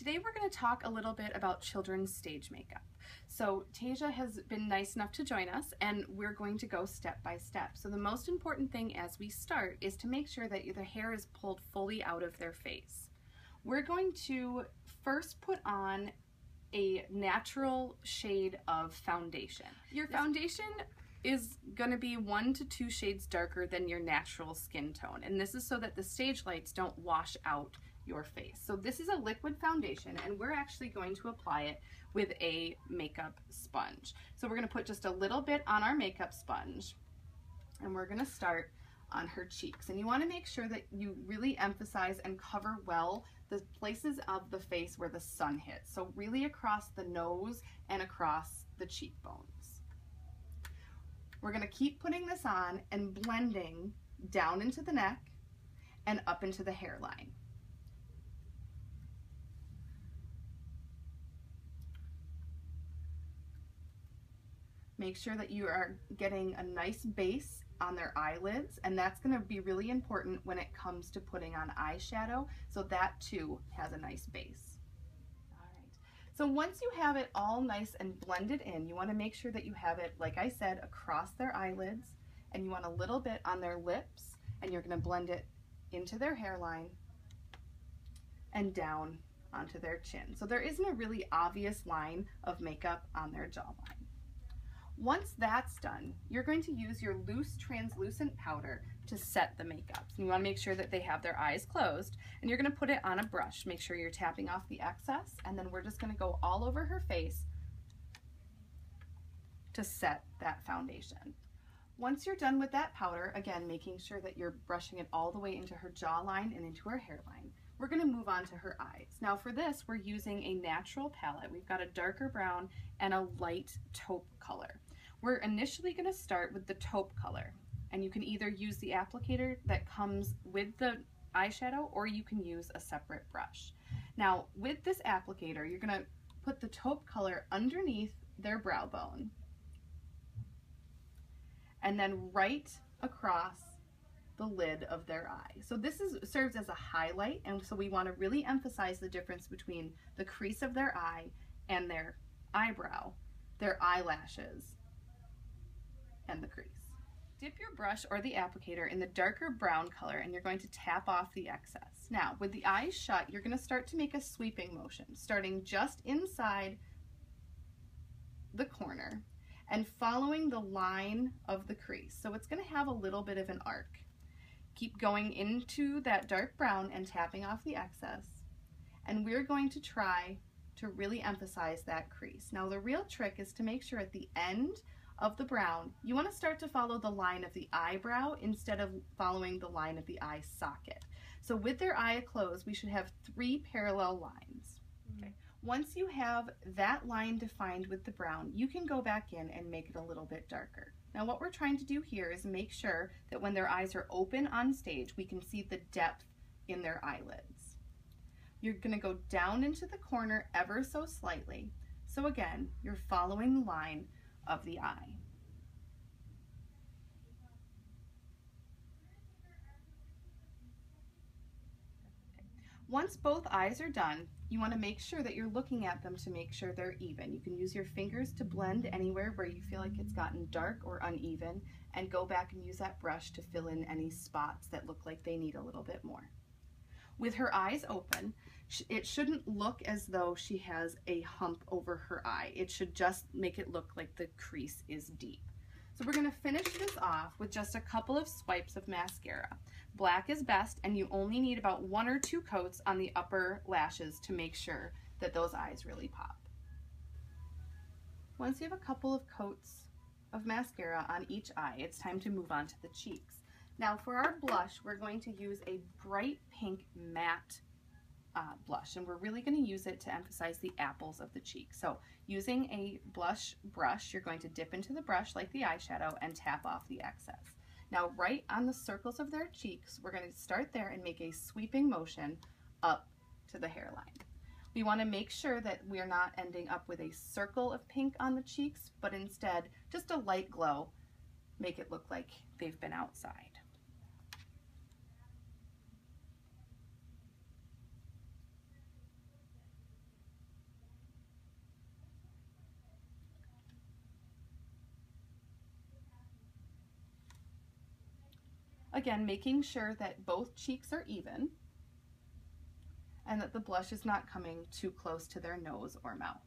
Today we're going to talk a little bit about children's stage makeup. So Tasia has been nice enough to join us, and we're going to go step by step. So the most important thing as we start is to make sure that the hair is pulled fully out of their face. We're going to first put on a natural shade of foundation. Your foundation is going to be 1 to 2 shades darker than your natural skin tone, and this is so that the stage lights don't wash out your face. So this is a liquid foundation, and we're actually going to apply it with a makeup sponge. So we're going to put just a little bit on our makeup sponge, and we're going to start on her cheeks. And you want to make sure that you really emphasize and cover well the places of the face where the sun hits. So really across the nose and across the cheekbones. We're going to keep putting this on and blending down into the neck and up into the hairline. Make sure that you are getting a nice base on their eyelids, and that's going to be really important when it comes to putting on eyeshadow, so that too has a nice base. All right. So once you have it all nice and blended in, you want to make sure that you have it, like I said, across their eyelids, and you want a little bit on their lips, and you're going to blend it into their hairline and down onto their chin. So there isn't a really obvious line of makeup on their jawline. Once that's done, you're going to use your loose translucent powder to set the makeup. And you want to make sure that they have their eyes closed, and you're going to put it on a brush. Make sure you're tapping off the excess, and then we're just going to go all over her face to set that foundation. Once you're done with that powder, again, making sure that you're brushing it all the way into her jawline and into her hairline, we're going to move on to her eyes. Now for this, we're using a natural palette. We've got a darker brown and a light taupe color. We're initially going to start with the taupe color, and you can either use the applicator that comes with the eyeshadow, or you can use a separate brush. Now with this applicator, you're going to put the taupe color underneath their brow bone, and then right across the lid of their eye. So this serves as a highlight, and so we want to really emphasize the difference between the crease of their eye and their eyebrow, their eyelashes, and the crease. Dip your brush or the applicator in the darker brown color, and you're going to tap off the excess. Now with the eyes shut, you're going to start to make a sweeping motion, starting just inside the corner and following the line of the crease. So it's going to have a little bit of an arc. Keep going into that dark brown and tapping off the excess, and we're going to try to really emphasize that crease. Now the real trick is to make sure at the end of the brown, you want to start to follow the line of the eyebrow instead of following the line of the eye socket. So with their eye closed, we should have 3 parallel lines. Okay. Once you have that line defined with the brown, you can go back in and make it a little bit darker. Now what we're trying to do here is make sure that when their eyes are open on stage, we can see the depth in their eyelids. You're going to go down into the corner ever so slightly. So again, you're following the line of the eye. Once both eyes are done, you want to make sure that you're looking at them to make sure they're even. You can use your fingers to blend anywhere where you feel like it's gotten dark or uneven, and go back and use that brush to fill in any spots that look like they need a little bit more. With her eyes open, it shouldn't look as though she has a hump over her eye. It should just make it look like the crease is deep. So we're going to finish this off with just a couple of swipes of mascara. Black is best, and you only need about 1 or 2 coats on the upper lashes to make sure that those eyes really pop. Once you have a couple of coats of mascara on each eye, it's time to move on to the cheeks. Now for our blush, we're going to use a bright pink matte blush, and we're really going to use it to emphasize the apples of the cheek. So using a blush brush, you're going to dip into the brush like the eyeshadow and tap off the excess. Now right on the circles of their cheeks, we're going to start there and make a sweeping motion up to the hairline. We want to make sure that we're not ending up with a circle of pink on the cheeks, but instead just a light glow. Make it look like they've been outside. Again, making sure that both cheeks are even and that the blush is not coming too close to their nose or mouth.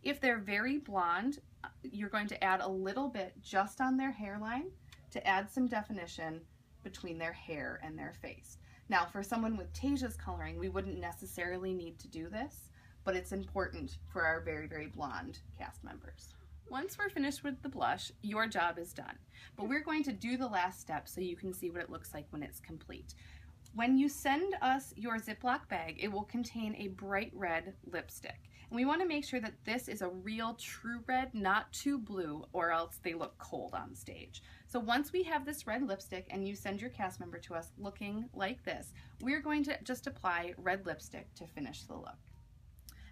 If they're very blonde, you're going to add a little bit just on their hairline to add some definition between their hair and their face. Now, for someone with Tasia's coloring, we wouldn't necessarily need to do this, but it's important for our very, very blonde cast members. Once we're finished with the blush, your job is done. But we're going to do the last step so you can see what it looks like when it's complete. When you send us your Ziploc bag, it will contain a bright red lipstick. And we want to make sure that this is a real true red, not too blue, or else they look cold on stage. So once we have this red lipstick and you send your cast member to us looking like this, we're going to just apply red lipstick to finish the look.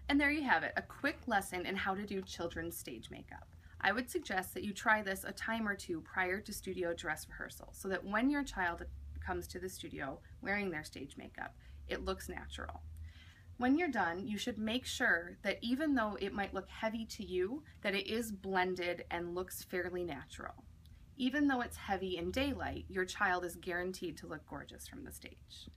And there you have it, a quick lesson in how to do children's stage makeup. I would suggest that you try this a time or two prior to studio dress rehearsal so that when your child comes to the studio wearing their stage makeup, it looks natural. When you're done, you should make sure that even though it might look heavy to you, that it is blended and looks fairly natural. Even though it's heavy in daylight, your child is guaranteed to look gorgeous from the stage.